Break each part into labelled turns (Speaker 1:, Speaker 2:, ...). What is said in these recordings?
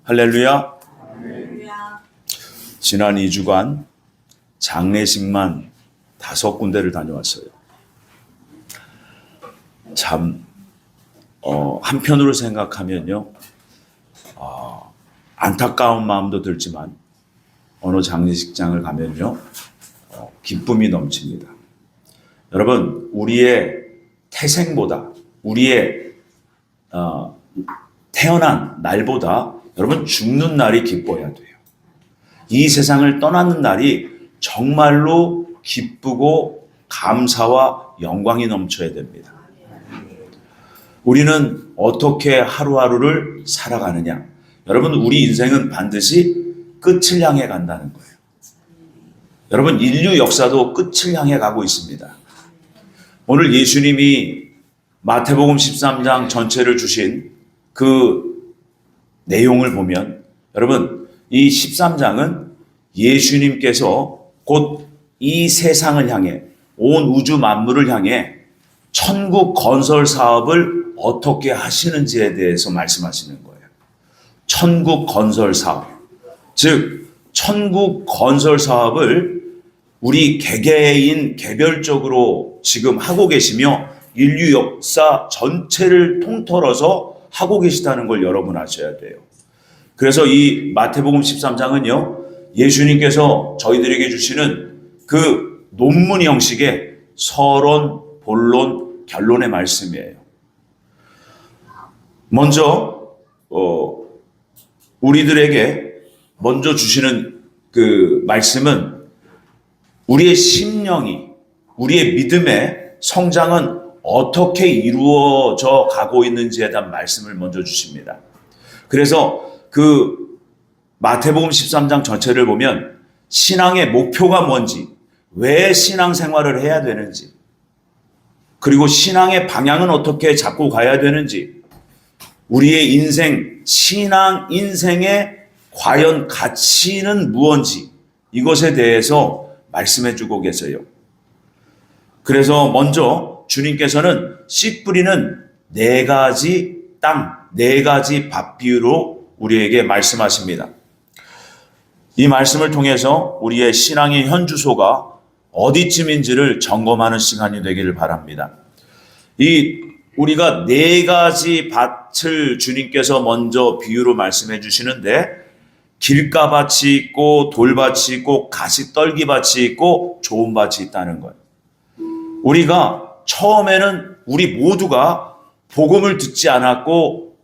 Speaker 1: 할렐루야.
Speaker 2: 할렐루야.
Speaker 1: 지난 2주간 장례식만 5군데를 다녀왔어요. 참 한편으로 생각하면요, 안타까운 마음도 들지만 어느 장례식장을 가면요, 기쁨이 넘칩니다. 여러분, 우리의 태생보다, 우리의 태어난 날보다 여러분 죽는 날이 기뻐야 돼요. 이 세상을 떠나는 날이 정말로 기쁘고 감사와 영광이 넘쳐야 됩니다. 우리는 어떻게 하루하루를 살아가느냐? 여러분, 우리 인생은 반드시 끝을 향해 간다는 거예요. 여러분, 인류 역사도 끝을 향해 가고 있습니다. 오늘 예수님이 마태복음 13장 전체를 주신 그 내용을 보면, 여러분, 이 13장은 예수님께서 곧 이 세상을 향해, 온 우주 만물을 향해 천국 건설 사업을 어떻게 하시는지에 대해서 말씀하시는 거예요. 천국 건설 사업. 즉, 천국 건설 사업을 우리 개개인 개별적으로 지금 하고 계시며 인류 역사 전체를 통틀어서 하고 계시다는 걸 여러분 아셔야 돼요. 그래서 이 마태복음 13장은요, 예수님께서 저희들에게 주시는 그 논문 형식의 서론, 본론, 결론의 말씀이에요. 먼저 우리들에게 먼저 주시는 그 말씀은 우리의 심령이, 우리의 믿음의 성장은 어떻게 이루어져 가고 있는지에 대한 말씀을 먼저 주십니다. 그래서 그 마태복음 13장 전체를 보면 신앙의 목표가 뭔지, 왜 신앙생활을 해야 되는지, 그리고 신앙의 방향은 어떻게 잡고 가야 되는지, 우리의 인생, 신앙 인생의 과연 가치는 무엇인지, 이것에 대해서 말씀해 주고 계세요. 그래서 먼저 주님께서는 씨 뿌리는 4가지 땅, 4가지 밭 비유로 우리에게 말씀하십니다. 이 말씀을 통해서 우리의 신앙의 현주소가 어디쯤인지를 점검하는 시간이 되기를 바랍니다. 우리가 4가지 밭을 주님께서 먼저 비유로 말씀해 주시는데, 길가밭이 있고 돌밭이 있고 가시떨기밭이 있고 좋은 밭이 있다는 거예요. 우리가 처음에는 우리 모두가 복음을 듣지 않았고,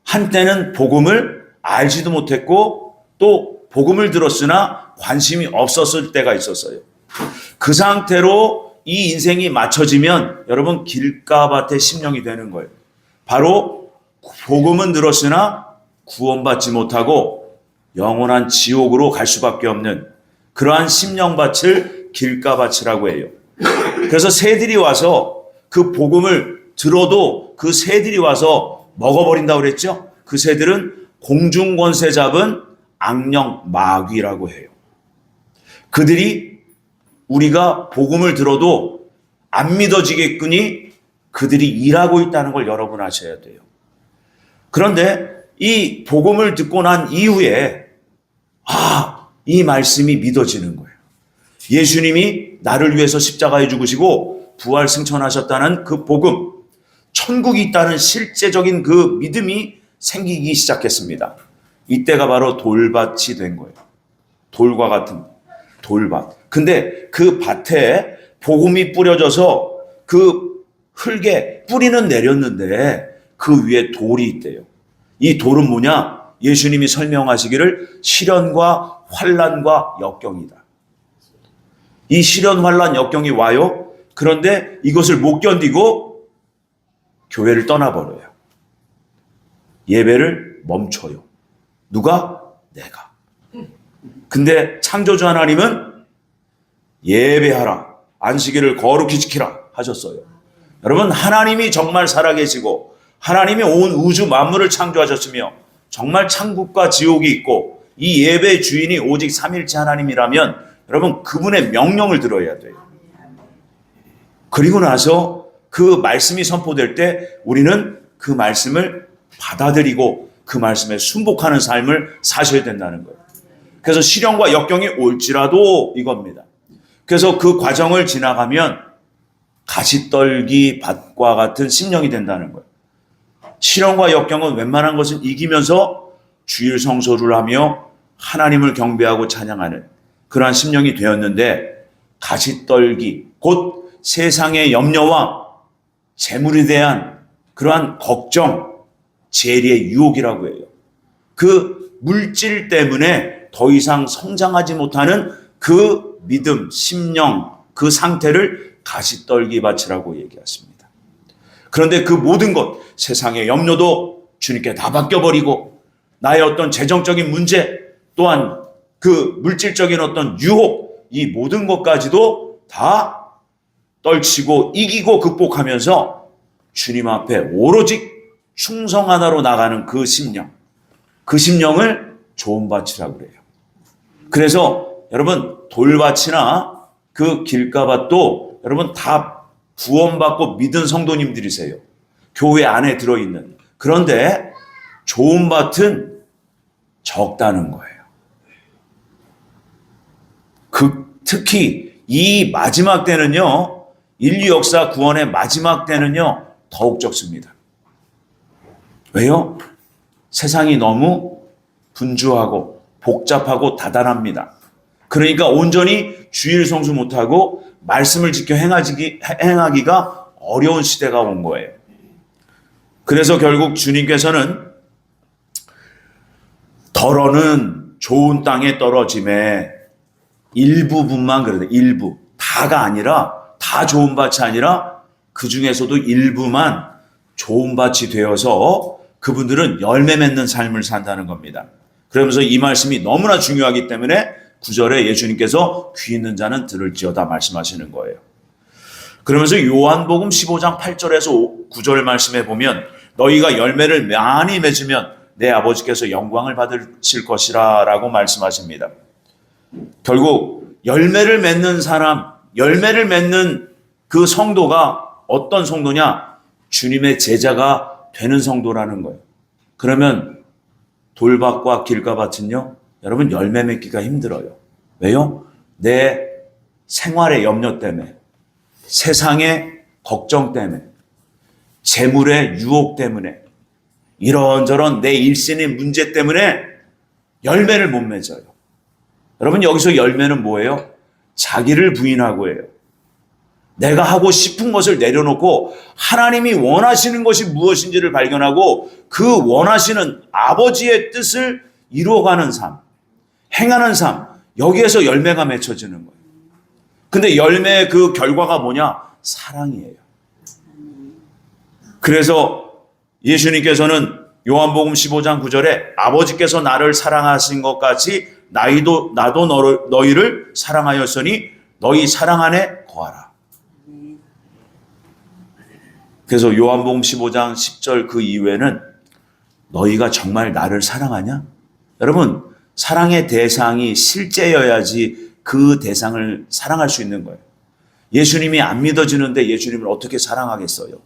Speaker 1: 한때는 복음을 알지도 못했고, 또 복음을 들었으나 관심이 없었을 때가 있었어요. 그 상태로 이 인생이 맞춰지면 여러분 길가밭의 심령이 되는 거예요. 바로 복음은 들었으나 구원받지 못하고 영원한 지옥으로 갈 수밖에 없는 그러한 심령밭을 길가밭이라고 해요. 그래서 새들이 와서 그 복음을 들어도 그 새들이 와서 먹어버린다고 그랬죠. 그 새들은 공중권세 잡은 악령 마귀라고 해요. 그들이 우리가 복음을 들어도 안 믿어지겠거니 그들이 일하고 있다는 걸 여러분 아셔야 돼요. 그런데 이 복음을 듣고 난 이후에 이 말씀이 믿어지는 거예요. 예수님이 나를 위해서 십자가에 죽으시고 부활 승천하셨다는 그 복음, 천국이 있다는 실제적인 그 믿음이 생기기 시작했습니다. 이때가 바로 돌밭이 된 거예요. 돌과 같은 돌밭. 근데 그 밭에 복음이 뿌려져서 그 흙에 뿌리는 내렸는데 그 위에 돌이 있대요. 이 돌은 뭐냐? 예수님이 설명하시기를 시련과 환난과 역경이다. 이 시련, 환난, 역경이 와요. 그런데 이것을 못 견디고 교회를 떠나버려요. 예배를 멈춰요. 누가? 내가. 근데 창조주 하나님은 예배하라, 안식일을 거룩히 지키라 하셨어요. 여러분, 하나님이 정말 살아계시고 하나님이 온 우주 만물을 창조하셨으며 정말 천국과 지옥이 있고 이 예배의 주인이 오직 삼일체 하나님이라면 여러분, 그분의 명령을 들어야 돼요. 그리고 나서 그 말씀이 선포될 때 우리는 그 말씀을 받아들이고 그 말씀에 순복하는 삶을 사셔야 된다는 거예요. 그래서 시련과 역경이 올지라도 이겁니다. 그래서 그 과정을 지나가면 가시떨기 밭과 같은 심령이 된다는 거예요. 시련과 역경은 웬만한 것은 이기면서 주일 성소를 하며 하나님을 경배하고 찬양하는 그러한 심령이 되었는데, 가시떨기 곧 세상의 염려와 재물에 대한 그러한 걱정, 재리의 유혹이라고 해요. 그 물질 때문에 더 이상 성장하지 못하는 그 믿음, 심령, 그 상태를 가시떨기 밭이라고 얘기했습니다. 그런데 그 모든 것, 세상의 염려도 주님께 다 맡겨버리고, 나의 어떤 재정적인 문제, 또한 그 물질적인 어떤 유혹, 이 모든 것까지도 다 떨치고 이기고 극복하면서 주님 앞에 오로지 충성 하나로 나가는 그 심령, 그 심령을 좋은 밭이라고 그래요. 그래서 여러분, 돌밭이나 그 길가밭도 여러분 다 구원받고 믿은 성도님들이세요. 교회 안에 들어있는. 그런데 좋은 밭은 적다는 거예요. 특히 이 마지막 때는요, 인류 역사 구원의 마지막 때는요, 더욱 적습니다. 왜요? 세상이 너무 분주하고 복잡하고 다단합니다. 그러니까 온전히 주일 성수 못하고 말씀을 지켜 행하기가 어려운 시대가 온 거예요. 그래서 결국 주님께서는 덜어는 좋은 땅에 떨어짐에 일부분만 그래도 일부, 다가 아니라, 다 좋은 밭이 아니라 그 중에서도 일부만 좋은 밭이 되어서 그분들은 열매 맺는 삶을 산다는 겁니다. 그러면서 이 말씀이 너무나 중요하기 때문에 9절에 예수님께서 귀 있는 자는 들을지어다 말씀하시는 거예요. 그러면서 요한복음 15장 8절에서 9절 말씀에 보면 너희가 열매를 많이 맺으면 내 아버지께서 영광을 받으실 것이라 라고 말씀하십니다. 결국 열매를 맺는 사람, 열매를 맺는 그 성도가 어떤 성도냐? 주님의 제자가 되는 성도라는 거예요. 그러면 돌밭과 길가밭은요, 여러분 열매 맺기가 힘들어요. 왜요? 내 생활의 염려 때문에, 세상의 걱정 때문에, 재물의 유혹 때문에, 이런저런 내 일신의 문제 때문에 열매를 못 맺어요. 여러분 여기서 열매는 뭐예요? 자기를 부인하고 해요. 내가 하고 싶은 것을 내려놓고 하나님이 원하시는 것이 무엇인지를 발견하고 그 원하시는 아버지의 뜻을 이루어가는 삶, 행하는 삶, 여기에서 열매가 맺혀지는 거예요. 근데 열매의 그 결과가 뭐냐? 사랑이에요. 그래서 예수님께서는 요한복음 15장 9절에 아버지께서 나를 사랑하신 것 같이 나도 너희를 사랑하였으니 너희 사랑 안에 거하라. 그래서 요한복음 15장 10절 그 이후에는 너희가 정말 나를 사랑하냐? 여러분, 사랑의 대상이 실제여야지 그 대상을 사랑할 수 있는 거예요. 예수님이 안 믿어지는데 예수님을 어떻게 사랑하겠어요?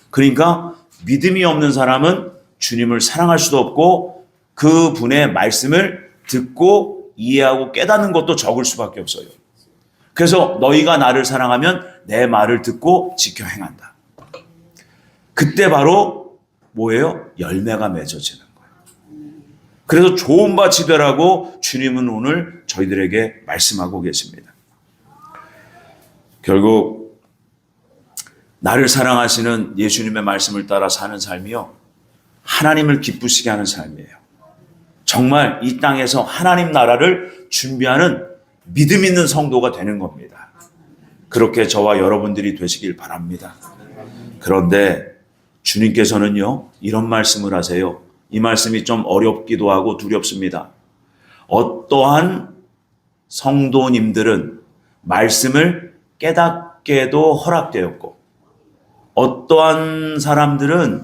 Speaker 1: 그러니까 믿음이 없는 사람은 주님을 사랑할 수도 없고 그분의 말씀을 듣고 이해하고 깨닫는 것도 적을 수밖에 없어요. 그래서 너희가 나를 사랑하면 내 말을 듣고 지켜 행한다. 그때 바로 뭐예요? 열매가 맺어지는 거예요. 그래서 좋은 밭이 되라고 주님은 오늘 저희들에게 말씀하고 계십니다. 결국 나를 사랑하시는 예수님의 말씀을 따라 사는 삶이요, 하나님을 기쁘시게 하는 삶이에요. 정말 이 땅에서 하나님 나라를 준비하는 믿음 있는 성도가 되는 겁니다. 그렇게 저와 여러분들이 되시길 바랍니다. 그런데 주님께서는요, 이런 말씀을 하세요. 이 말씀이 좀 어렵기도 하고 두렵습니다. 어떠한 성도님들은 말씀을 깨닫게도 허락되었고, 어떠한 사람들은,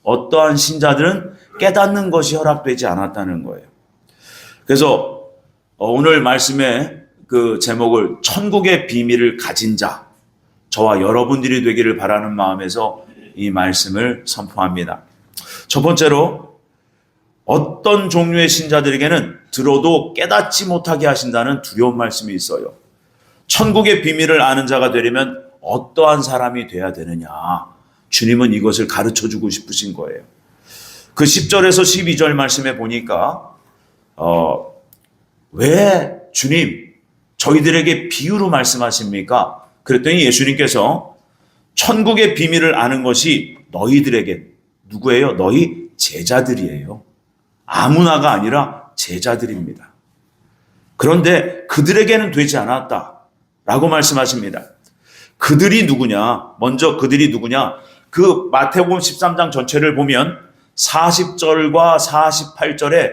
Speaker 1: 어떠한 신자들은 깨닫는 것이 허락되지 않았다는 거예요. 그래서 오늘 말씀의 그 제목을 천국의 비밀을 가진 자, 저와 여러분들이 되기를 바라는 마음에서 이 말씀을 선포합니다. 첫 번째로 어떤 종류의 신자들에게는 들어도 깨닫지 못하게 하신다는 두려운 말씀이 있어요. 천국의 비밀을 아는 자가 되려면 어떠한 사람이 돼야 되느냐. 주님은 이것을 가르쳐 주고 싶으신 거예요. 그 10절에서 12절 말씀에 보니까 왜 주님 저희들에게 비유로 말씀하십니까? 그랬더니 예수님께서 천국의 비밀을 아는 것이 너희들에게 누구예요? 너희 제자들이에요. 아무나가 아니라 제자들입니다. 그런데 그들에게는 되지 않았다라고 말씀하십니다. 그들이 누구냐? 먼저 그들이 누구냐? 그 마태복음 13장 전체를 보면 40절과 48절에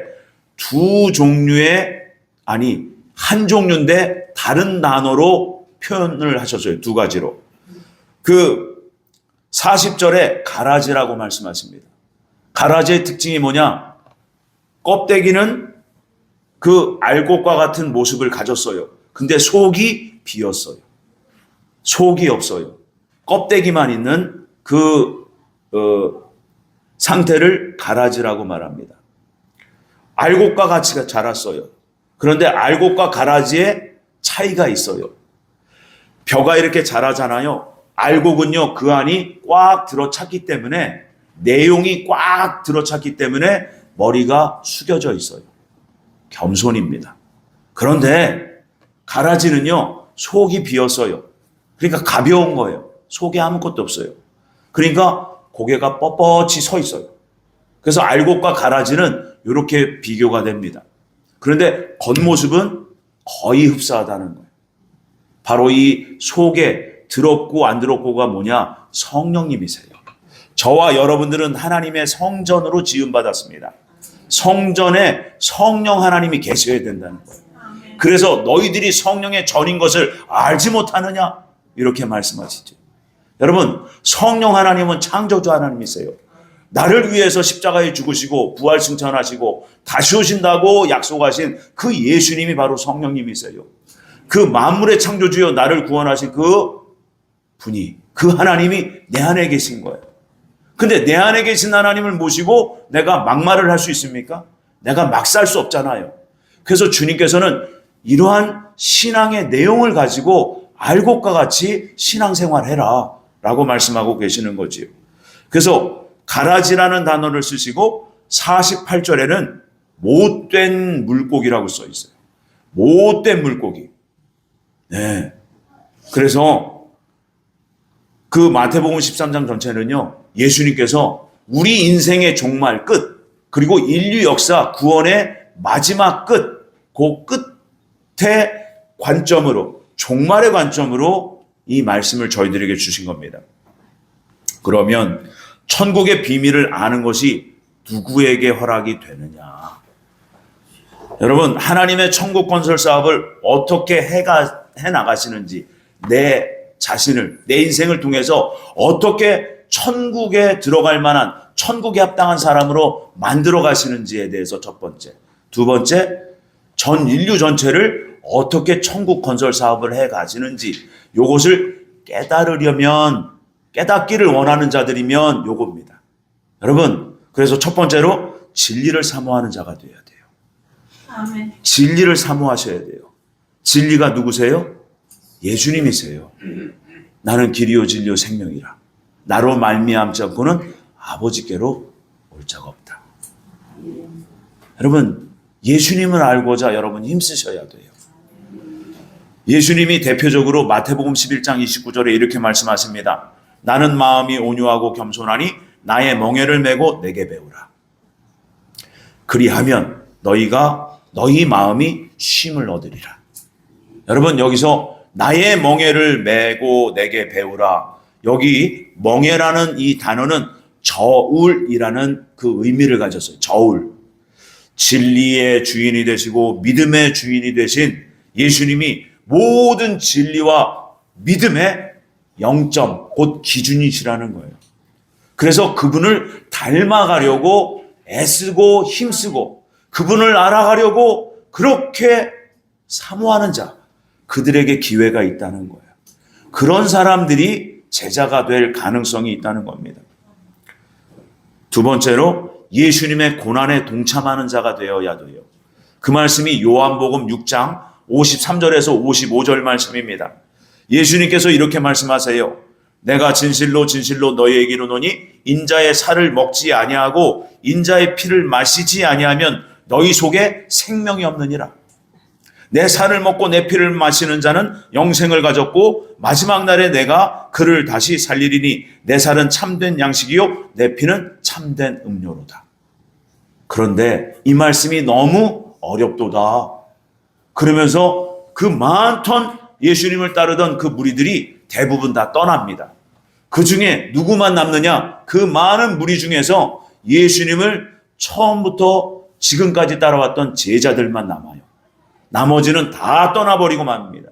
Speaker 1: 두 종류의 한 종류인데 다른 단어로 표현을 하셨어요. 두 가지로. 그 40절에 가라지라고 말씀하십니다. 가라지의 특징이 뭐냐? 껍데기는 그 알곡과 같은 모습을 가졌어요. 근데 속이 비었어요. 속이 없어요. 껍데기만 있는 그 상태를 가라지라고 말합니다. 알곡과 같이 자랐어요. 그런데 알곡과 가라지에 차이가 있어요. 벼가 이렇게 자라잖아요. 알곡은요, 그 안이 꽉 들어찼기 때문에, 내용이 꽉 들어찼기 때문에 머리가 숙여져 있어요. 겸손입니다. 그런데 가라지는요, 속이 비었어요. 그러니까 가벼운 거예요. 속에 아무것도 없어요. 그러니까 고개가 뻣뻣이 서 있어요. 그래서 알곡과 가라지는 이렇게 비교가 됩니다. 그런데 겉모습은 거의 흡사하다는 거예요. 바로 이 속에 들었고 안 들었고가 뭐냐? 성령님이세요. 저와 여러분들은 하나님의 성전으로 지음받았습니다. 성전에 성령 하나님이 계셔야 된다는 거예요. 그래서 너희들이 성령의 전인 것을 알지 못하느냐? 이렇게 말씀하시죠. 여러분, 성령 하나님은 창조주 하나님이세요. 나를 위해서 십자가에 죽으시고 부활 승천하시고 다시 오신다고 약속하신 그 예수님이 바로 성령님이세요. 그 만물의 창조주여 나를 구원하신 그 분이, 그 하나님이 내 안에 계신 거예요. 근데 내 안에 계신 하나님을 모시고 내가 막말을 할 수 있습니까? 내가 막 살 수 없잖아요. 그래서 주님께서는 이러한 신앙의 내용을 가지고 알곡과 같이 신앙생활해라 라고 말씀하고 계시는 거지요. 그래서 가라지라는 단어를 쓰시고 48절에는 못된 물고기라고 써 있어요. 못된 물고기. 네. 그래서 그 마태복음 13장 전체는요, 예수님께서 우리 인생의 종말 끝, 그리고 인류 역사 구원의 마지막 끝, 그 끝의 관점으로, 종말의 관점으로 이 말씀을 저희들에게 주신 겁니다. 그러면 천국의 비밀을 아는 것이 누구에게 허락이 되느냐? 여러분, 하나님의 천국 건설 사업을 어떻게 해나가시는지, 내 자신을, 내 인생을 통해서 어떻게 천국에 들어갈 만한, 천국에 합당한 사람으로 만들어 가시는지에 대해서 첫 번째. 두 번째, 전 인류 전체를 어떻게 천국 건설 사업을 해 가시는지, 요것을 깨닫기를 원하는 자들이면 요겁니다. 여러분, 그래서 첫 번째로 진리를 사모하는 자가 되어야 돼요. 아멘. 진리를 사모하셔야 돼요. 진리가 누구세요? 예수님이세요. 나는 길이요 진리요 생명이라. 나로 말미암지 않고는 아버지께로 올 자가 없다. 여러분, 예수님을 알고자 여러분 힘쓰셔야 돼요. 예수님이 대표적으로 마태복음 11장 29절에 이렇게 말씀하십니다. 나는 마음이 온유하고 겸손하니 나의 멍에를 메고 내게 배우라. 그리하면 너희 마음이 쉼을 얻으리라. 여러분, 여기서 나의 멍에를 메고 내게 배우라. 여기 멍에라는 이 단어는 저울이라는 그 의미를 가졌어요. 저울. 진리의 주인이 되시고 믿음의 주인이 되신 예수님이 모든 진리와 믿음의 0점, 곧 기준이시라는 거예요. 그래서 그분을 닮아가려고 애쓰고 힘쓰고 그분을 알아가려고 그렇게 사모하는 자, 그들에게 기회가 있다는 거예요. 그런 사람들이 제자가 될 가능성이 있다는 겁니다. 두 번째로 예수님의 고난에 동참하는 자가 되어야 돼요. 그 말씀이 요한복음 6장 53절에서 55절 말씀입니다. 예수님께서 이렇게 말씀하세요. 내가 진실로 진실로 너희에게 이르노니 인자의 살을 먹지 아니하고 인자의 피를 마시지 아니하면 너희 속에 생명이 없느니라. 내 살을 먹고 내 피를 마시는 자는 영생을 가졌고 마지막 날에 내가 그를 다시 살리리니 내 살은 참된 양식이요 내 피는 참된 음료로다. 그런데 이 말씀이 너무 어렵도다. 그러면서 그 많던 예수님을 따르던 그 무리들이 대부분 다 떠납니다. 그 중에 누구만 남느냐? 그 많은 무리 중에서 예수님을 처음부터 지금까지 따라왔던 제자들만 남아요. 나머지는 다 떠나버리고 맙니다.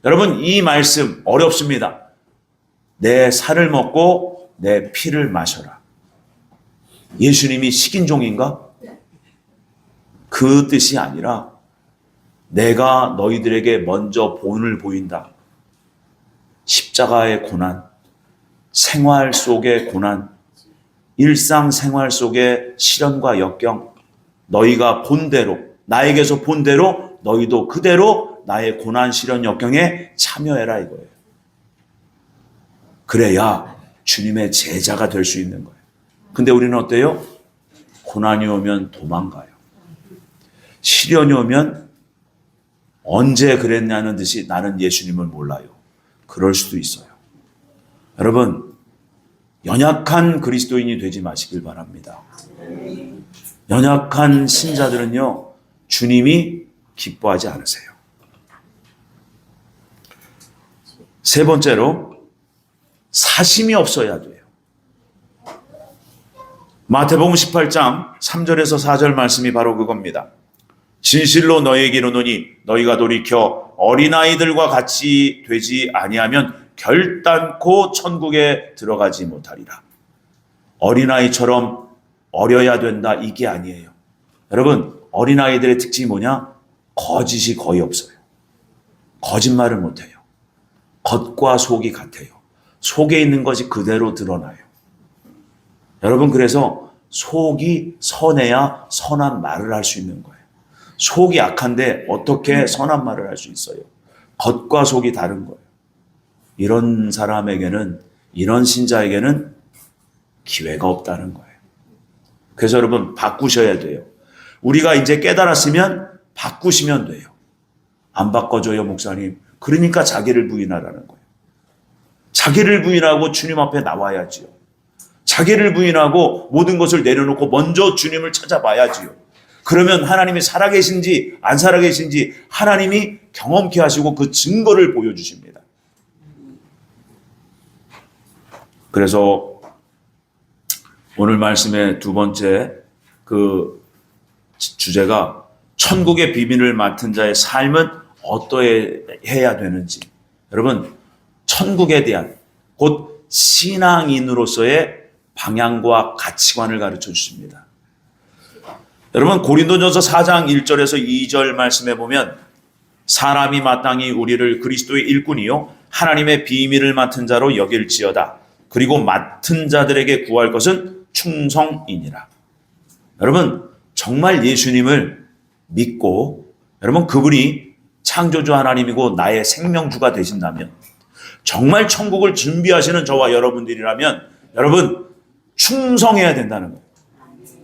Speaker 1: 여러분, 이 말씀 어렵습니다. 내 살을 먹고 내 피를 마셔라. 예수님이 식인종인가? 그 뜻이 아니라 내가 너희들에게 먼저 본을 보인다. 십자가의 고난, 생활 속의 고난, 일상생활 속의 시련과 역경, 너희가 본대로, 나에게서 본대로 너희도 그대로 나의 고난, 시련, 역경에 참여해라 이거예요. 그래야 주님의 제자가 될 수 있는 거예요. 근데 우리는 어때요? 고난이 오면 도망가요. 시련이 오면 언제 그랬냐는 듯이 나는 예수님을 몰라요. 그럴 수도 있어요. 여러분, 연약한 그리스도인이 되지 마시길 바랍니다. 연약한 신자들은요, 주님이 기뻐하지 않으세요. 세 번째로, 사심이 없어야 돼요. 마태복음 18장 3절에서 4절 말씀이 바로 그겁니다. 진실로 너희에게 이르노니 너희가 돌이켜 어린아이들과 같이 되지 아니하면 결단코 천국에 들어가지 못하리라. 어린아이처럼 어려야 된다 이게 아니에요. 여러분, 어린아이들의 특징이 뭐냐? 거짓이 거의 없어요. 거짓말을 못해요. 겉과 속이 같아요. 속에 있는 것이 그대로 드러나요. 여러분, 그래서 속이 선해야 선한 말을 할 수 있는 거예요. 속이 악한데 어떻게 선한 말을 할 수 있어요? 겉과 속이 다른 거예요. 이런 사람에게는, 이런 신자에게는 기회가 없다는 거예요. 그래서 여러분, 바꾸셔야 돼요. 우리가 이제 깨달았으면 바꾸시면 돼요. 안 바꿔줘요, 목사님. 그러니까 자기를 부인하라는 거예요. 자기를 부인하고 주님 앞에 나와야지요. 자기를 부인하고 모든 것을 내려놓고 먼저 주님을 찾아봐야지요. 그러면 하나님이 살아계신지 안 살아계신지 하나님이 경험케 하시고 그 증거를 보여주십니다. 그래서 오늘 말씀의 두 번째 그 주제가 천국의 비밀을 맡은 자의 삶은 어떠해야 되는지. 여러분, 천국에 대한 곧 신앙인으로서의 방향과 가치관을 가르쳐 주십니다. 여러분, 고린도전서 4장 1절에서 2절 말씀에 보면 사람이 마땅히 우리를 그리스도의 일꾼이요 하나님의 비밀을 맡은 자로 여길지어다. 그리고 맡은 자들에게 구할 것은 충성이니라. 여러분, 정말 예수님을 믿고 여러분 그분이 창조주 하나님이고 나의 생명주가 되신다면, 정말 천국을 준비하시는 저와 여러분들이라면 여러분 충성해야 된다는 거예요.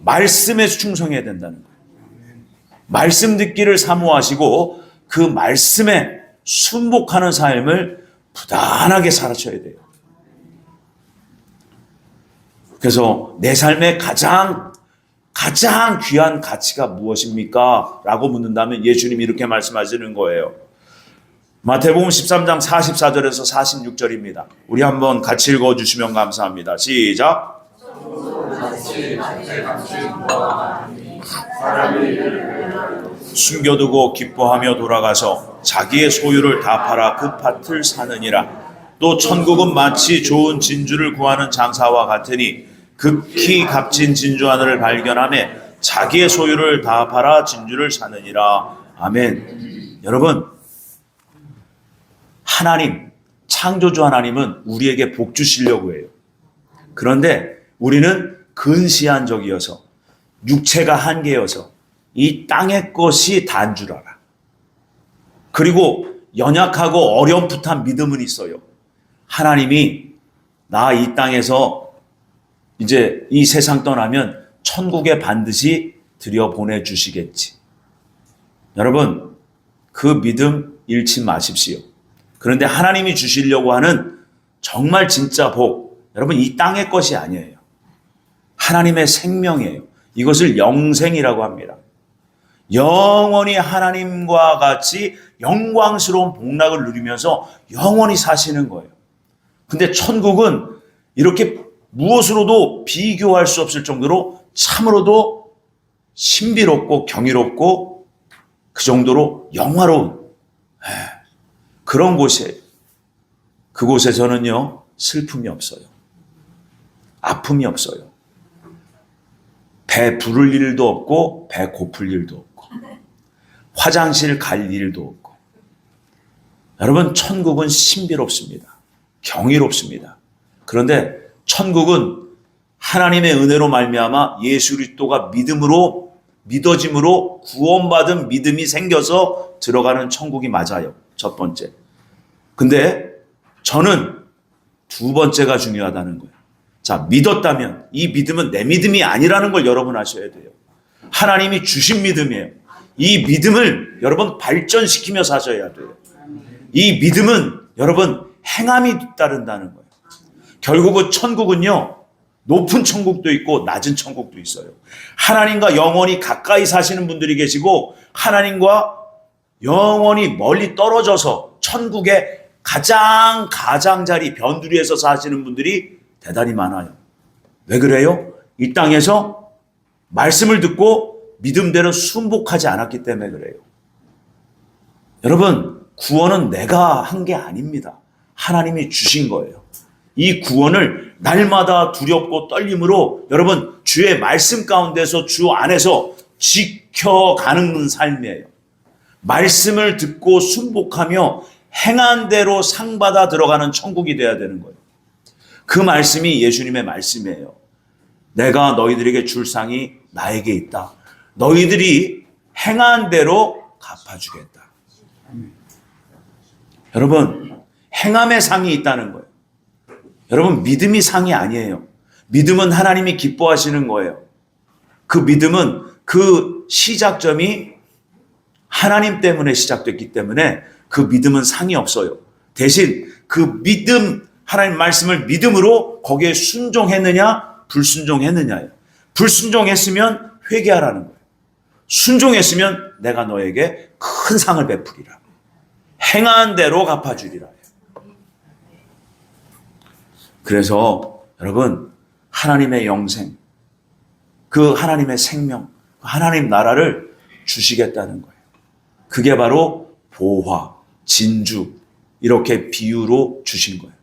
Speaker 1: 말씀에 충성해야 된다는 거예요. 말씀 듣기를 사모하시고 그 말씀에 순복하는 삶을 부단하게 살아셔야 돼요. 그래서 내 삶의 가장 귀한 가치가 무엇입니까? 라고 묻는다면 예수님이 이렇게 말씀하시는 거예요. 마태복음 13장 44절에서 46절입니다. 우리 한번 같이 읽어주시면 감사합니다. 시작. 숨겨두고 기뻐하며 돌아가서 자기의 소유를 다 팔아 그 밭을 사느니라. 또 천국은 마치 좋은 진주를 구하는 장사와 같으니 극히 값진 진주 하나를 발견하며 자기의 소유를 다 팔아 진주를 사느니라. 아멘. 여러분, 하나님, 창조주 하나님은 우리에게 복 주시려고 해요. 그런데 우리는 근시안적이어서 육체가 한계여서 이 땅의 것이 다인 줄 알아. 그리고 연약하고 어렴풋한 믿음은 있어요. 하나님이 나 이 땅에서 이제 이 세상 떠나면 천국에 반드시 들여보내 주시겠지. 여러분, 그 믿음 잃지 마십시오. 그런데 하나님이 주시려고 하는 정말 진짜 복, 여러분 이 땅의 것이 아니에요. 하나님의 생명이에요. 이것을 영생이라고 합니다. 영원히 하나님과 같이 영광스러운 복락을 누리면서 영원히 사시는 거예요. 근데 천국은 이렇게 무엇으로도 비교할 수 없을 정도로 참으로도 신비롭고 경이롭고 그 정도로 영화로운 그런 곳이에요. 그곳에서는요, 슬픔이 없어요. 아픔이 없어요. 배 부를 일도 없고 배 고플 일도 없고 화장실 갈 일도 없고. 여러분, 천국은 신비롭습니다. 경이롭습니다. 그런데 천국은 하나님의 은혜로 말미암아 예수 그리스도가 믿어짐으로 구원받은 믿음이 생겨서 들어가는 천국이 맞아요. 첫 번째. 근데 저는 두 번째가 중요하다는 거예요. 자, 믿었다면 이 믿음은 내 믿음이 아니라는 걸 여러분 아셔야 돼요. 하나님이 주신 믿음이에요. 이 믿음을 여러분 발전시키며 사셔야 돼요. 이 믿음은 여러분 행함이 뒤따른다는 거예요. 결국은 천국은요, 높은 천국도 있고 낮은 천국도 있어요. 하나님과 영원히 가까이 사시는 분들이 계시고 하나님과 영원히 멀리 떨어져서 천국의 가장자리 변두리에서 사시는 분들이 대단히 많아요. 왜 그래요? 이 땅에서 말씀을 듣고 믿음대로 순복하지 않았기 때문에 그래요. 여러분, 구원은 내가 한 게 아닙니다. 하나님이 주신 거예요. 이 구원을 날마다 두렵고 떨림으로 여러분 주의 말씀 가운데서 주 안에서 지켜가는 삶이에요. 말씀을 듣고 순복하며 행한 대로 상받아 들어가는 천국이 돼야 되는 거예요. 그 말씀이 예수님의 말씀이에요. 내가 너희들에게 줄 상이 나에게 있다. 너희들이 행한 대로 갚아주겠다. 여러분, 행함의 상이 있다는 거예요. 여러분, 믿음이 상이 아니에요. 믿음은 하나님이 기뻐하시는 거예요. 그 믿음은 그 시작점이 하나님 때문에 시작됐기 때문에 그 믿음은 상이 없어요. 대신 그 믿음, 하나님 말씀을 믿음으로 거기에 순종했느냐 불순종했느냐예요. 불순종했으면 회개하라는 거예요. 순종했으면 내가 너에게 큰 상을 베푸리라. 행한 대로 갚아주리라. 그래서 여러분, 하나님의 영생, 그 하나님의 생명, 하나님 나라를 주시겠다는 거예요. 그게 바로 보화, 진주, 이렇게 비유로 주신 거예요.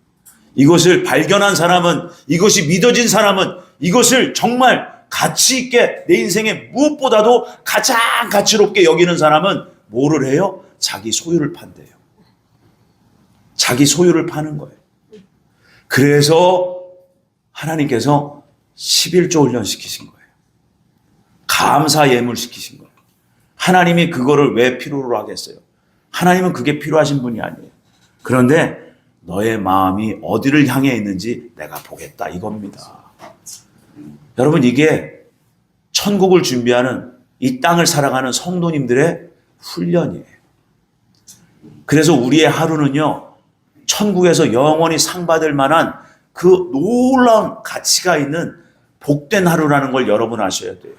Speaker 1: 이것을 발견한 사람은, 이것이 믿어진 사람은, 이것을 정말 가치 있게 내 인생에 무엇보다도 가장 가치롭게 여기는 사람은 뭐를 해요? 자기 소유를 판대요. 자기 소유를 파는 거예요. 그래서 하나님께서 11조 훈련시키신 거예요. 감사 예물 시키신 거예요. 하나님이 그거를 왜 필요로 하겠어요? 하나님은 그게 필요하신 분이 아니에요. 그런데 너의 마음이 어디를 향해 있는지 내가 보겠다, 이겁니다. 여러분, 이게 천국을 준비하는 이 땅을 살아가는 성도님들의 훈련이에요. 그래서 우리의 하루는요, 천국에서 영원히 상받을 만한 그 놀라운 가치가 있는 복된 하루라는 걸 여러분 아셔야 돼요.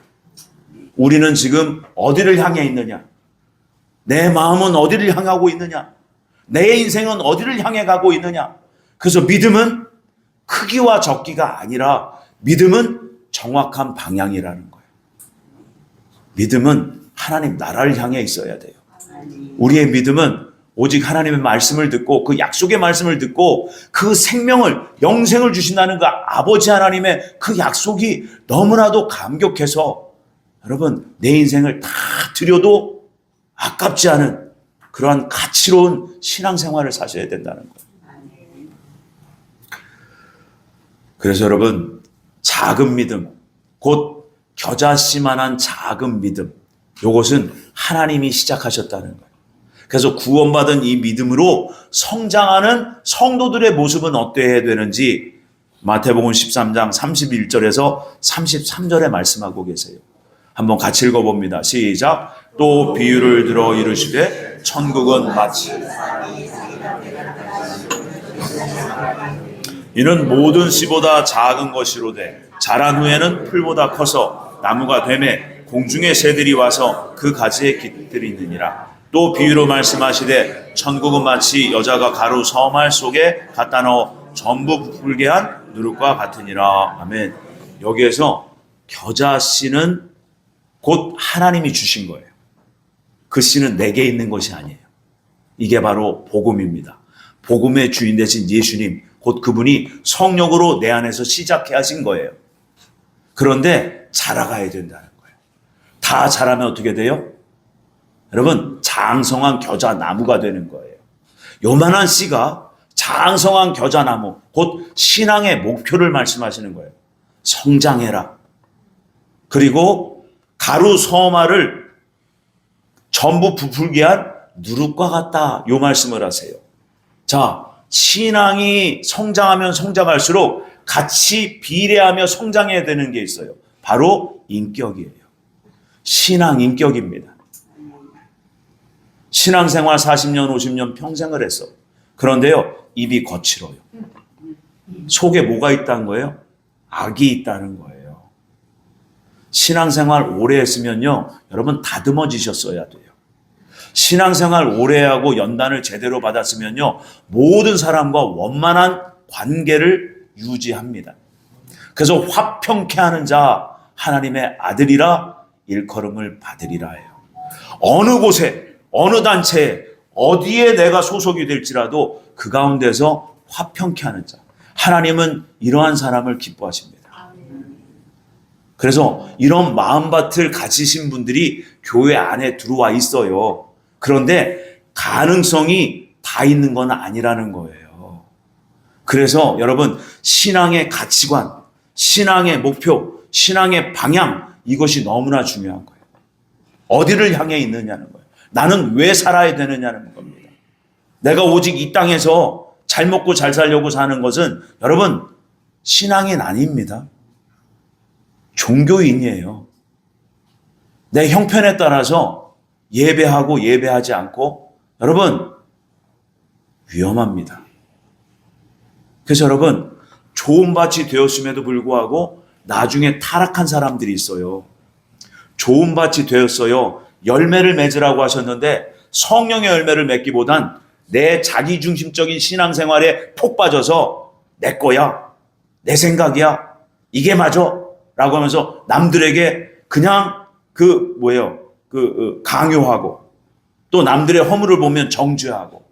Speaker 1: 우리는 지금 어디를 향해 있느냐? 내 마음은 어디를 향하고 있느냐? 내 인생은 어디를 향해 가고 있느냐? 그래서 믿음은 크기와 적기가 아니라 믿음은 정확한 방향이라는 거예요. 믿음은 하나님 나라를 향해 있어야 돼요. 우리의 믿음은 오직 하나님의 말씀을 듣고 그 약속의 말씀을 듣고 그 생명을, 영생을 주신다는 그 아버지 하나님의 그 약속이 너무나도 감격해서 여러분, 내 인생을 다 드려도 아깝지 않은 그러한 가치로운 신앙생활을 사셔야 된다는 거예요. 그래서 여러분, 작은 믿음, 곧 겨자씨만한 작은 믿음, 이것은 하나님이 시작하셨다는 거예요. 그래서 구원받은 이 믿음으로 성장하는 성도들의 모습은 어때야 되는지 마태복음 13장 31절에서 33절에 말씀하고 계세요. 한번 같이 읽어봅니다. 시작. 또 비유를 들어 이르시되 천국은 마치 이는 모든 씨보다 작은 것이로되 자란 후에는 풀보다 커서 나무가 되매 공중의 새들이 와서 그 가지에 깃들이느니라. 또 비유로 말씀하시되 천국은 마치 여자가 가루 서말 속에 갖다 넣어 전부 부풀게 한 누룩과 같으니라. 아멘. 여기에서 겨자씨는 곧 하나님이 주신 거예요. 그 씨는 내게 있는 것이 아니에요. 이게 바로 복음입니다. 복음의 주인 되신 예수님, 곧 그분이 성령으로 내 안에서 시작해 하신 거예요. 그런데 자라가야 된다는 거예요. 다 자라면 어떻게 돼요? 여러분, 장성한 겨자나무가 되는 거예요. 요만한 씨가 장성한 겨자나무, 곧 신앙의 목표를 말씀하시는 거예요. 성장해라. 그리고 가루 서말을 전부 부풀게 한 누룩과 같다. 요 말씀을 하세요. 자, 신앙이 성장하면 성장할수록 같이 비례하며 성장해야 되는 게 있어요. 바로 인격이에요. 신앙 인격입니다. 신앙생활 40년, 50년 평생을 했어. 그런데요, 입이 거칠어요. 속에 뭐가 있다는 거예요? 악이 있다는 거예요. 신앙생활 오래 했으면요, 여러분 다듬어지셨어야 돼요. 신앙생활 오래 하고 연단을 제대로 받았으면요, 모든 사람과 원만한 관계를 유지합니다. 그래서 화평케 하는 자 하나님의 아들이라 일컬음을 받으리라 해요. 어느 곳에, 어느 단체에, 어디에 내가 소속이 될지라도 그 가운데서 화평케 하는 자. 하나님은 이러한 사람을 기뻐하십니다. 그래서 이런 마음밭을 가지신 분들이 교회 안에 들어와 있어요. 그런데 가능성이 다 있는 건 아니라는 거예요. 그래서 여러분, 신앙의 가치관, 신앙의 목표, 신앙의 방향, 이것이 너무나 중요한 거예요. 어디를 향해 있느냐는 거예요. 나는 왜 살아야 되느냐는 겁니다. 내가 오직 이 땅에서 잘 먹고 잘 살려고 사는 것은 여러분, 신앙인 아닙니다. 종교인이에요. 내 형편에 따라서 예배하고 예배하지 않고 여러분 위험합니다. 그래서 여러분, 좋은 밭이 되었음에도 불구하고 나중에 타락한 사람들이 있어요. 좋은 밭이 되었어요. 열매를 맺으라고 하셨는데 성령의 열매를 맺기보단 내 자기중심적인 신앙생활에 푹 빠져서 내 거야, 내 생각이야, 이게 맞아 라고 하면서 남들에게 그냥 강요하고 또 남들의 허물을 보면 정죄하고.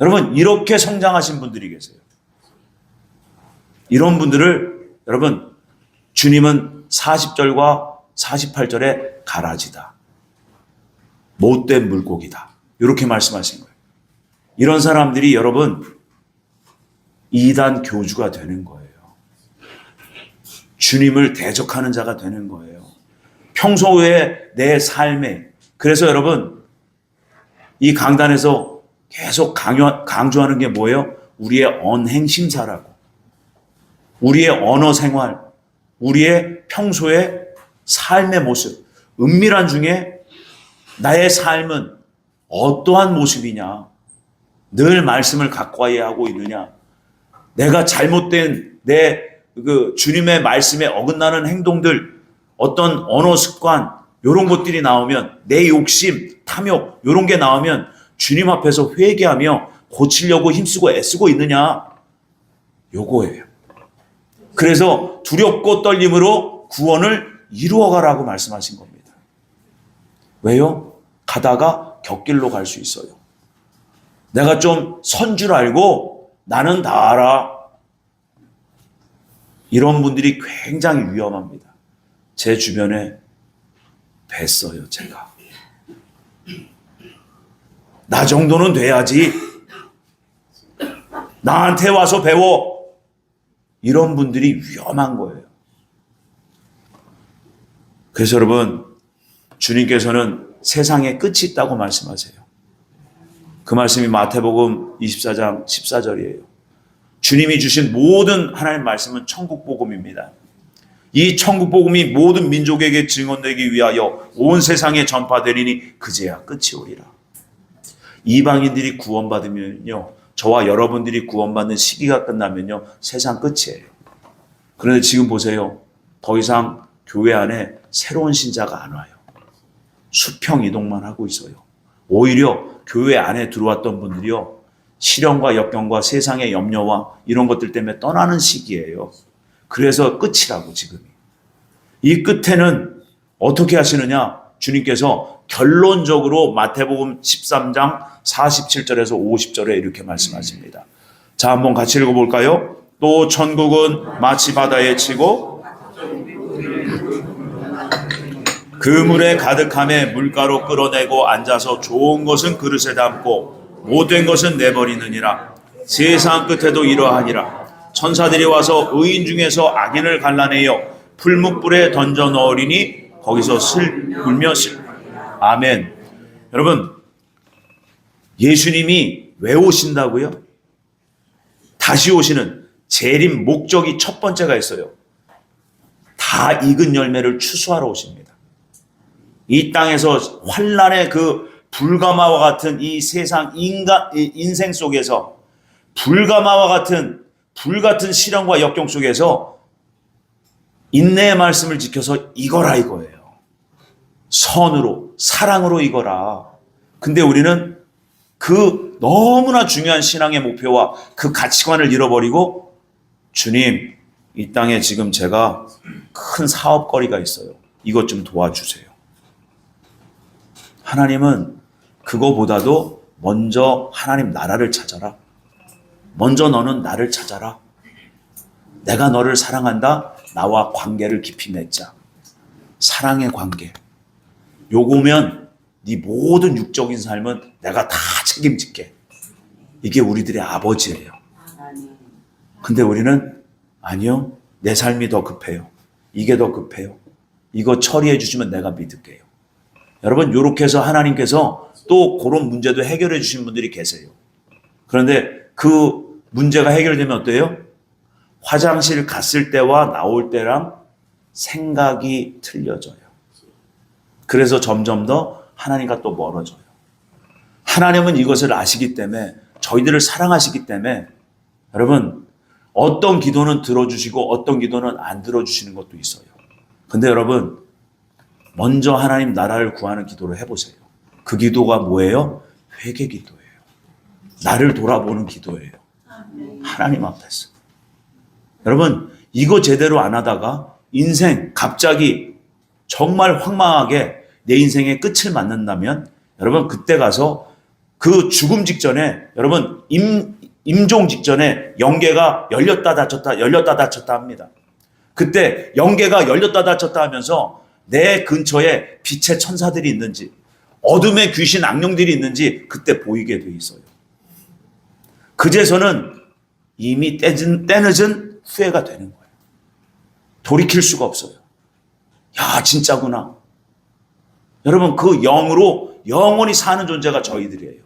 Speaker 1: 여러분, 이렇게 성장하신 분들이 계세요. 이런 분들을 여러분, 주님은 40절과 48절에 가라지다, 못된 물고기다, 이렇게 말씀하신 거예요. 이런 사람들이 여러분 이단 교주가 되는 거예요. 주님을 대적하는 자가 되는 거예요. 평소에 내 삶에. 그래서 여러분, 이 강단에서 계속 강조하는 게 뭐예요? 우리의 언행심사라고. 우리의 언어 생활, 우리의 평소의 삶의 모습, 은밀한 중에 나의 삶은 어떠한 모습이냐, 늘 말씀을 가까이 하고 있느냐, 내가 잘못된 주님의 말씀에 어긋나는 행동들, 어떤 언어 습관, 이런 것들이 나오면, 내 욕심, 탐욕, 이런 게 나오면 주님 앞에서 회개하며 고치려고 힘쓰고 애쓰고 있느냐, 요거예요. 그래서 두렵고 떨림으로 구원을 이루어가라고 말씀하신 겁니다. 왜요? 가다가 곁길로 갈 수 있어요. 내가 좀 선 줄 알고 나는 다 알아. 이런 분들이 굉장히 위험합니다. 제 주변에 뵀어요, 제가. 나 정도는 돼야지. 나한테 와서 배워. 이런 분들이 위험한 거예요. 그래서 여러분, 주님께서는 세상에 끝이 있다고 말씀하세요. 그 말씀이 마태복음 24장 14절이에요. 주님이 주신 모든 하나님 말씀은 천국복음입니다. 이 천국복음이 모든 민족에게 증언되기 위하여 온 세상에 전파되리니 그제야 끝이 오리라. 이방인들이 구원받으면요, 저와 여러분들이 구원받는 시기가 끝나면요, 세상 끝이에요. 그런데 지금 보세요. 더 이상 교회 안에 새로운 신자가 안 와요. 수평 이동만 하고 있어요. 오히려 교회 안에 들어왔던 분들이요, 시련과 역경과 세상의 염려와 이런 것들 때문에 떠나는 시기예요. 그래서 끝이라고 지금이. 이 끝에는 어떻게 하시느냐? 주님께서 결론적으로 마태복음 13장 47절에서 50절에 이렇게 말씀하십니다. 자, 한번 같이 읽어볼까요? 또 천국은 마치 바다에 치고 그 물에 가득함에 물가로 끌어내고 앉아서 좋은 것은 그릇에 담고 못된 것은 내버리느니라. 세상 끝에도 이러하니라. 천사들이 와서 의인 중에서 악인을 갈라내어 풀무불에 던져 넣으리니 거기서 울며 아멘. 여러분, 예수님이 왜 오신다고요? 다시 오시는 재림 목적이 첫 번째가 있어요. 다 익은 열매를 추수하러 오십니다. 이 땅에서 환난의 그 불가마와 같은 이 세상 인생 속에서 불가마와 같은 불같은 시련과 역경 속에서 인내의 말씀을 지켜서 이거라 이거예요. 선으로 사랑으로 이거라. 근데 우리는 그 너무나 중요한 신앙의 목표와 그 가치관을 잃어버리고, 주님, 이 땅에 지금 제가 큰 사업거리가 있어요. 이것 좀 도와주세요. 하나님은 그거보다도 먼저 하나님 나라를 찾아라. 먼저 너는 나를 찾아라. 내가 너를 사랑한다. 나와 관계를 깊이 맺자. 사랑의 관계. 요거면 네 모든 육적인 삶은 내가 다 책임질게. 이게 우리들의 아버지예요. 근데 우리는 아니요. 내 삶이 더 급해요. 이게 더 급해요. 이거 처리해 주시면 내가 믿을게요. 여러분, 이렇게 해서 하나님께서 또 그런 문제도 해결해 주신 분들이 계세요. 그런데 그 문제가 해결되면 어때요? 화장실 갔을 때와 나올 때랑 생각이 틀려져요. 그래서 점점 더 하나님과 또 멀어져요. 하나님은 이것을 아시기 때문에, 저희들을 사랑하시기 때문에, 여러분, 어떤 기도는 들어주시고 어떤 기도는 안 들어주시는 것도 있어요. 근데 여러분, 먼저 하나님 나라를 구하는 기도를 해보세요. 그 기도가 뭐예요? 회개 기도예요. 나를 돌아보는 기도예요. 하나님 앞에서. 여러분, 이거 제대로 안 하다가 인생 갑자기 정말 황망하게 내 인생의 끝을 맞는다면, 여러분, 그때 가서 그 죽음 직전에, 여러분, 임종 직전에 영계가 열렸다 닫혔다 합니다. 그때 영계가 열렸다 닫혔다 하면서 내 근처에 빛의 천사들이 있는지, 어둠의 귀신 악령들이 있는지 그때 보이게 돼 있어요. 그제서는 이미 때늦은 후회가 되는 거예요. 돌이킬 수가 없어요. 야, 진짜구나. 여러분, 그 영으로 영원히 사는 존재가 저희들이에요.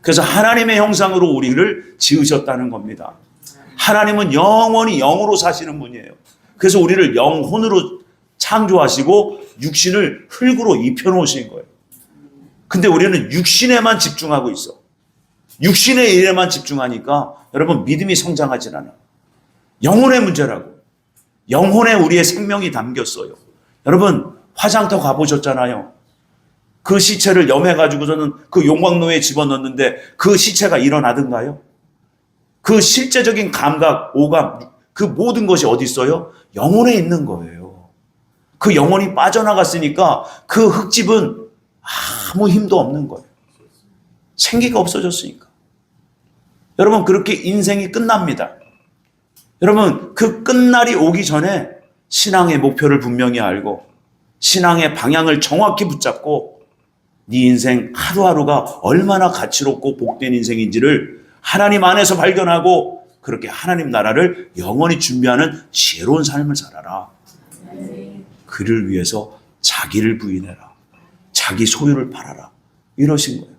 Speaker 1: 그래서 하나님의 형상으로 우리를 지으셨다는 겁니다. 하나님은 영원히 영으로 사시는 분이에요. 그래서 우리를 영혼으로 창조하시고 육신을 흙으로 입혀놓으신 거예요. 근데 우리는 육신에만 집중하고 있어. 육신의 일에만 집중하니까 여러분, 믿음이 성장하진 않아. 영혼의 문제라고. 영혼에 우리의 생명이 담겼어요. 여러분, 화장터 가보셨잖아요. 그 시체를 염해가지고서는 그 용광로에 집어넣는데 그 시체가 일어나던가요? 그 실제적인 감각, 오감, 그 모든 것이 어디 있어요? 영혼에 있는 거예요. 그 영혼이 빠져나갔으니까 그 흙집은 아무 힘도 없는 거예요. 생기가 없어졌으니까. 여러분, 그렇게 인생이 끝납니다. 여러분, 그 끝날이 오기 전에 신앙의 목표를 분명히 알고 신앙의 방향을 정확히 붙잡고 네 인생 하루하루가 얼마나 가치롭고 복된 인생인지를 하나님 안에서 발견하고 그렇게 하나님 나라를 영원히 준비하는 지혜로운 삶을 살아라. 그를 위해서 자기를 부인해라. 자기 소유를 팔아라. 이러신 거예요.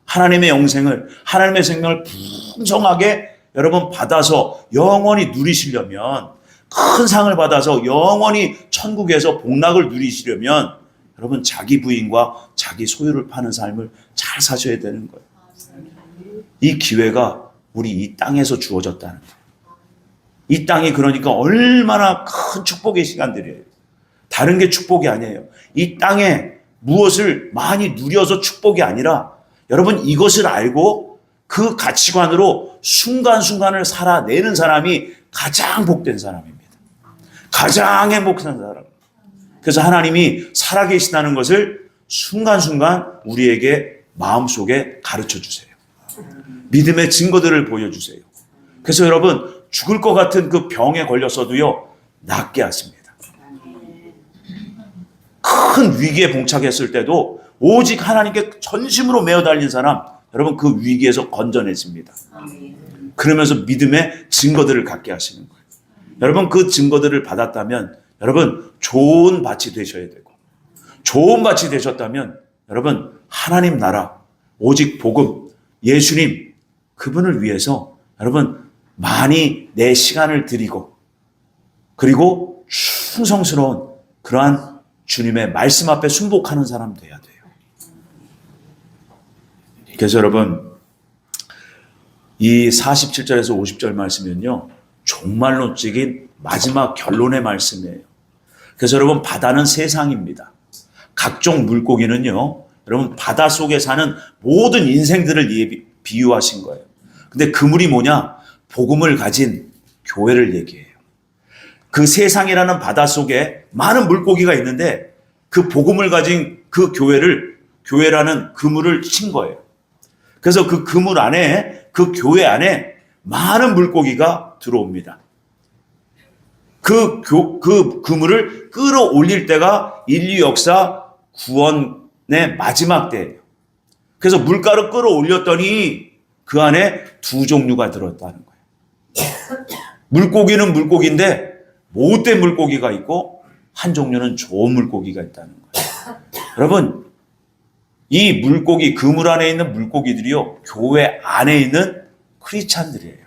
Speaker 1: 하나님의 영생을, 하나님의 생명을 풍성하게 여러분 받아서 영원히 누리시려면, 큰 상을 받아서 영원히 천국에서 복락을 누리시려면 여러분 자기 부인과 자기 소유를 파는 삶을 잘 사셔야 되는 거예요. 이 기회가 우리 이 땅에서 주어졌다는 거예요. 이 땅이 그러니까 얼마나 큰 축복의 시간들이에요. 다른 게 축복이 아니에요. 이 땅에 무엇을 많이 누려서 축복이 아니라 여러분 이것을 알고 그 가치관으로 순간순간을 살아내는 사람이 가장 복된 사람입니다. 가장 행복한 사람. 그래서 하나님이 살아계시다는 것을 순간순간 우리에게 마음속에 가르쳐 주세요. 믿음의 증거들을 보여주세요. 그래서 여러분 죽을 것 같은 그 병에 걸렸어도요 낫게 하십니다. 큰 위기에 봉착했을 때도 오직 하나님께 전심으로 매어 달린 사람, 여러분 그 위기에서 건져내십니다. 그러면서 믿음의 증거들을 갖게 하시는 거예요. 여러분 그 증거들을 받았다면 여러분 좋은 밭이 되셔야 되고, 좋은 밭이 되셨다면 여러분 하나님 나라, 오직 복음, 예수님 그분을 위해서 여러분 많이 내 시간을 드리고, 그리고 충성스러운 그러한 주님의 말씀 앞에 순복하는 사람 돼야 돼요. 그래서 여러분 이 47절에서 50절 말씀은요 종말론적인 마지막 결론의 말씀이에요. 그래서 여러분 바다는 세상입니다. 각종 물고기는요 여러분 바다 속에 사는 모든 인생들을 비유하신 거예요. 근데 그물이 뭐냐? 복음을 가진 교회를 얘기해요. 그 세상이라는 바다 속에 많은 물고기가 있는데 그 복음을 가진 그 교회라는 그물을 친 거예요. 그래서 그 그물 안에, 그 교회 안에 많은 물고기가 들어옵니다. 그 그물을 끌어올릴 때가 인류 역사 구원의 마지막 때예요. 그래서 물가로 끌어올렸더니 그 안에 두 종류가 들었다는 거예요. 물고기는 물고기인데 못된 물고기가 있고 한 종류는 좋은 물고기가 있다는 거예요. 여러분 이 물고기, 그물 안에 있는 물고기들이요 교회 안에 있는 크리스찬들이에요.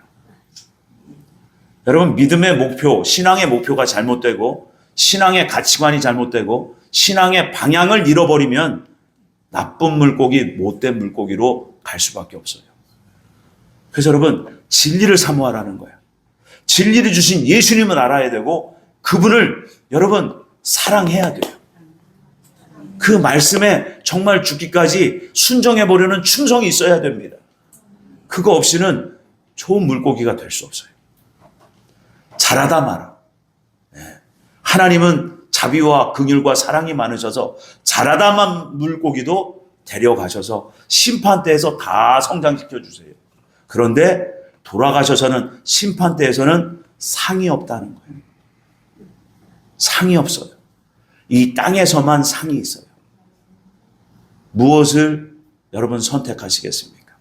Speaker 1: 여러분 믿음의 목표, 신앙의 목표가 잘못되고 신앙의 가치관이 잘못되고 신앙의 방향을 잃어버리면 나쁜 물고기, 못된 물고기로 갈 수밖에 없어요. 그래서 여러분 진리를 사모하라는 거예요. 진리를 주신 예수님을 알아야 되고 그분을 여러분 사랑해야 돼요. 그 말씀에 정말 죽기까지 순종해보려는 충성이 있어야 됩니다. 그거 없이는 좋은 물고기가 될 수 없어요. 잘하다 마라. 하나님은 자비와 긍휼과 사랑이 많으셔서 잘하다만 물고기도 데려가셔서 심판대에서 다 성장시켜 주세요. 그런데 돌아가셔서는 심판대에서는 상이 없다는 거예요. 상이 없어요. 이 땅에서만 상이 있어요. 무엇을 여러분 선택하시겠습니까?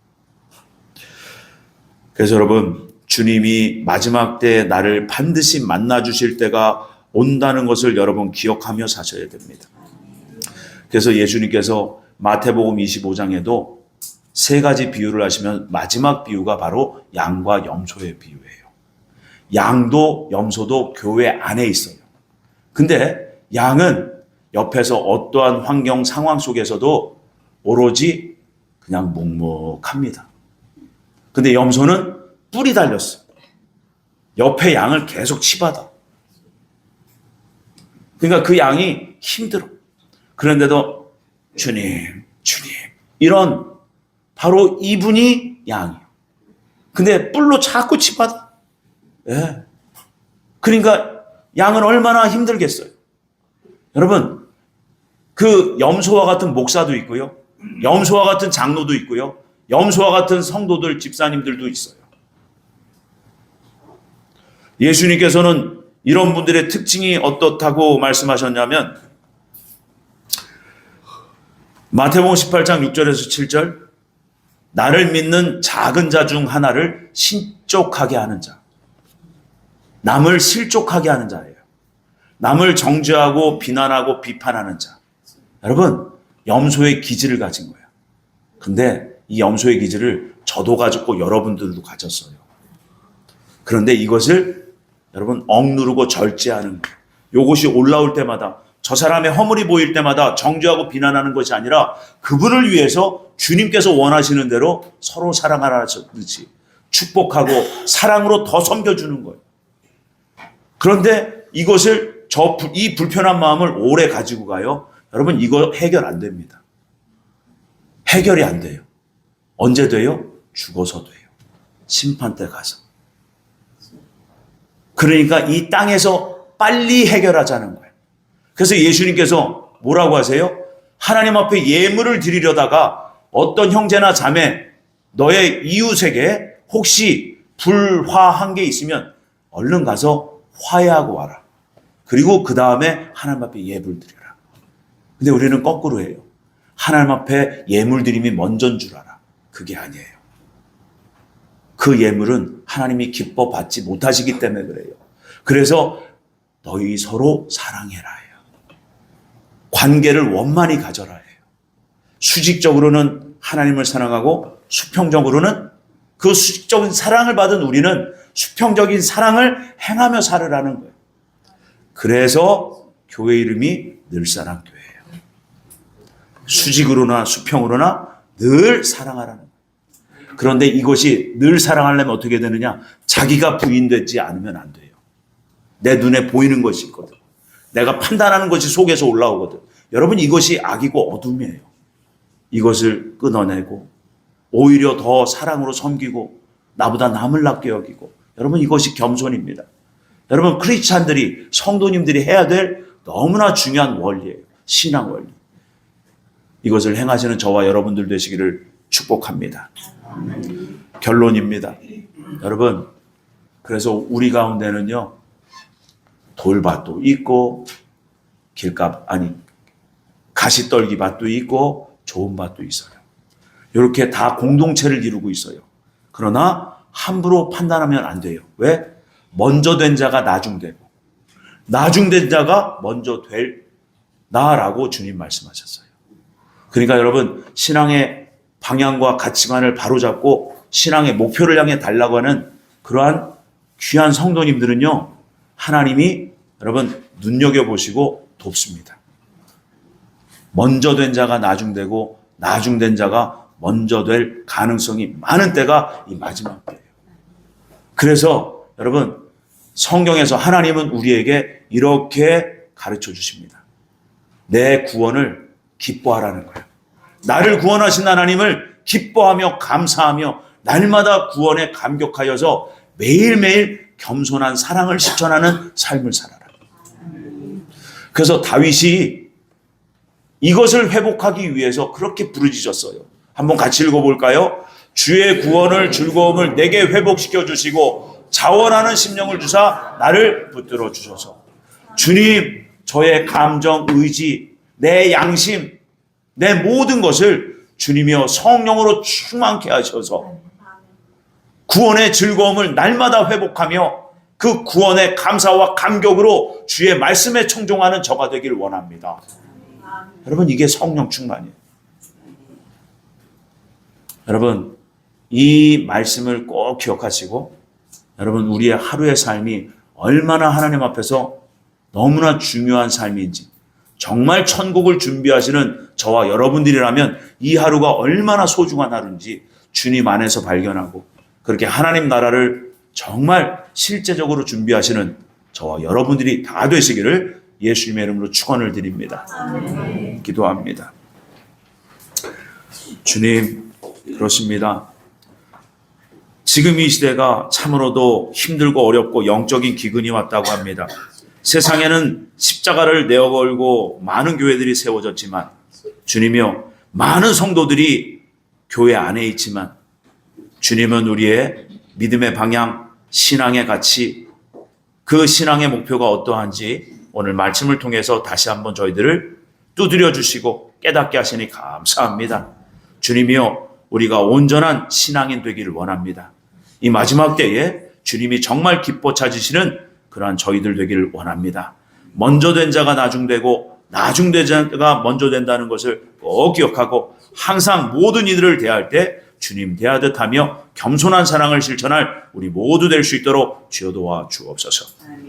Speaker 1: 그래서 여러분 주님이 마지막 때에 나를 반드시 만나 주실 때가 온다는 것을 여러분 기억하며 사셔야 됩니다. 그래서 예수님께서 마태복음 25장에도 세 가지 비유를 하시면 마지막 비유가 바로 양과 염소의 비유예요. 양도 염소도 교회 안에 있어요. 근데 양은 옆에서 어떠한 환경 상황 속에서도 오로지 그냥 묵묵합니다. 근데 염소는 뿔이 달렸어요. 옆에 양을 계속 치받아. 그러니까 그 양이 힘들어. 그런데도 주님, 주님 이런 바로 이분이 양이에요. 근데 뿔로 자꾸 치받아. 예. 그러니까 양은 얼마나 힘들겠어요. 여러분 그 염소와 같은 목사도 있고요. 염소와 같은 장로도 있고요. 염소와 같은 성도들, 집사님들도 있어요. 예수님께서는 이런 분들의 특징이 어떻다고 말씀하셨냐면 마태복음 18장 6절에서 7절 나를 믿는 작은 자 중 하나를 신족하게 하는 자, 남을 실족하게 하는 자예요. 남을 정죄하고 비난하고 비판하는 자, 여러분, 염소의 기질을 가진 거예요. 근데 이 염소의 기질을 저도 가졌고 여러분들도 가졌어요. 그런데 이것을 여러분 억누르고 절제하는 거예요. 이것이 올라올 때마다, 저 사람의 허물이 보일 때마다 정죄하고 비난하는 것이 아니라 그분을 위해서 주님께서 원하시는 대로 서로 사랑하라듯이 축복하고 사랑으로 더 섬겨주는 거예요. 그런데 이것을 이 불편한 마음을 오래 가지고 가요. 여러분, 이거 해결 안 됩니다. 해결이 안 돼요. 언제 돼요? 죽어서 돼요. 심판 때 가서. 그러니까 이 땅에서 빨리 해결하자는 거예요. 그래서 예수님께서 뭐라고 하세요? 하나님 앞에 예물을 드리려다가 어떤 형제나 자매, 너의 이웃에게 혹시 불화한 게 있으면 얼른 가서 화해하고 와라. 그리고 그 다음에 하나님 앞에 예물 드려라. 근데 우리는 거꾸로 해요. 하나님 앞에 예물 드림이 먼저인 줄 알아. 그게 아니에요. 그 예물은 하나님이 기뻐 받지 못하시기 때문에 그래요. 그래서 너희 서로 사랑해라 해요. 관계를 원만히 가져라 해요. 수직적으로는 하나님을 사랑하고 수평적으로는 그 수직적인 사랑을 받은 우리는 수평적인 사랑을 행하며 살으라는 거예요. 그래서 교회 이름이 늘사랑교회예요. 수직으로나 수평으로나 늘 사랑하라는 거예요. 그런데 이것이 늘 사랑하려면 어떻게 되느냐? 자기가 부인되지 않으면 안 돼요. 내 눈에 보이는 것이 있거든. 내가 판단하는 것이 속에서 올라오거든. 여러분, 이것이 악이고 어둠이에요. 이것을 끊어내고 오히려 더 사랑으로 섬기고 나보다 남을 낮게 여기고, 여러분, 이것이 겸손입니다. 여러분, 크리스찬들이, 성도님들이 해야 될 너무나 중요한 원리예요. 신앙 원리. 이것을 행하시는 저와 여러분들 되시기를 축복합니다. 결론입니다. 여러분, 그래서 우리 가운데는요, 돌밭도 있고 가시떨기 밭도 있고 좋은 밭도 있어요. 이렇게 다 공동체를 이루고 있어요. 그러나 함부로 판단하면 안 돼요. 왜? 먼저 된 자가 나중되고 나중된 자가 먼저 될 나라고 주님 말씀하셨어요. 그러니까 여러분, 신앙의 방향과 가치관을 바로잡고 신앙의 목표를 향해 달라고 하는 그러한 귀한 성도님들은요, 하나님이 여러분 눈여겨보시고 돕습니다. 먼저 된 자가 나중되고 나중된 자가 먼저 될 가능성이 많은 때가 이 마지막 때예요. 그래서 여러분, 성경에서 하나님은 우리에게 이렇게 가르쳐 주십니다. 내 구원을 기뻐하라는 거예요. 나를 구원하신 하나님을 기뻐하며 감사하며 날마다 구원에 감격하여서 매일매일 겸손한 사랑을 실천하는 삶을 살아라. 그래서 다윗이 이것을 회복하기 위해서 그렇게 부르짖었어요. 한번 같이 읽어볼까요? 주의 구원을 즐거움을 내게 회복시켜 주시고 자원하는 심령을 주사 나를 붙들어 주셔서. 주님, 저의 감정, 의지, 내 양심, 내 모든 것을 주님이여 성령으로 충만케 하셔서 구원의 즐거움을 날마다 회복하며 그 구원의 감사와 감격으로 주의 말씀에 청종하는 저가 되길 원합니다. 여러분, 이게 성령 충만이에요. 여러분, 이 말씀을 꼭 기억하시고, 여러분, 우리의 하루의 삶이 얼마나 하나님 앞에서 너무나 중요한 삶인지, 정말 천국을 준비하시는 저와 여러분들이라면 이 하루가 얼마나 소중한 하루인지 주님 안에서 발견하고, 그렇게 하나님 나라를 정말 실제적으로 준비하시는 저와 여러분들이 다 되시기를 예수님의 이름으로 축원을 드립니다. 아멘. 기도합니다. 주님, 그렇습니다. 지금 이 시대가 참으로도 힘들고 어렵고 영적인 기근이 왔다고 합니다. 세상에는 십자가를 내어 걸고 많은 교회들이 세워졌지만, 주님이여, 많은 성도들이 교회 안에 있지만 주님은 우리의 믿음의 방향, 신앙의 가치, 그 신앙의 목표가 어떠한지 오늘 말씀을 통해서 다시 한번 저희들을 두드려 주시고 깨닫게 하시니 감사합니다. 주님이여, 우리가 온전한 신앙인 되기를 원합니다. 이 마지막 때에 주님이 정말 기뻐 찾으시는 그러한 저희들 되기를 원합니다. 먼저 된 자가 나중되고 나중되자가 먼저 된다는 것을 꼭 기억하고 항상 모든 이들을 대할 때 주님 대하듯 하며 겸손한 사랑을 실천할 우리 모두 될 수 있도록 주여 도와 주옵소서.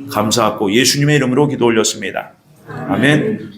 Speaker 1: 감사하고 예수님의 이름으로 기도 올렸습니다. 아멘.